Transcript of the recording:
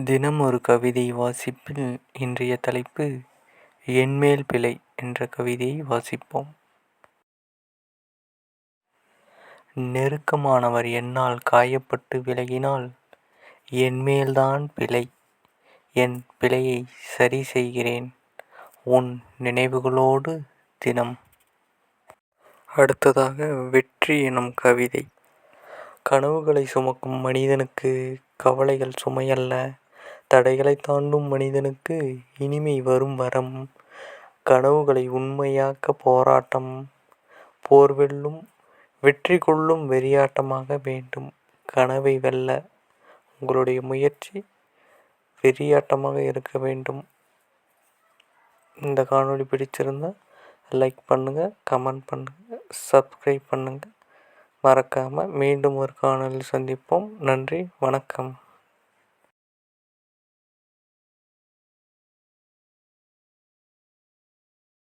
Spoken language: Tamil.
தினம் ஒரு கவிதை வாசிப்பில் இன்றைய தலைப்பு என்மேல் பிழை என்ற கவிதையை வாசிப்போம். நெருக்கமானவர் என்னால் காயப்பட்டு விலகினால் என்மேல்தான் பிழை. என் பிழையை சரி செய்கிறேன் உன் நினைவுகளோடு தினம். அடுத்ததாக வெற்றி எனும் கவிதை. கனவுகளை சுமக்கும் மனிதனுக்கு கவலைகள் சுமையல்ல. தடைகளை தாண்டும் மனிதனுக்கு இனிமை வரும் வரம். கனவுகளை உண்மையாக்க போராட்டம். போர் வெல்லும் வெற்றி கொள்ளும் வெறியாட்டமாக வேண்டும். கனவை வெல்ல உங்களுடைய முயற்சி வெறியாட்டமாக இருக்க வேண்டும். இந்த காணொளி பிடிச்சிருந்தா லைக் பண்ணுங்கள், கமெண்ட் பண்ணுங்கள், சப்ஸ்கிரைப் பண்ணுங்கள். மறக்காமல் மீண்டும் ஒரு காணொளியில் சந்திப்போம். நன்றி, வணக்கம்.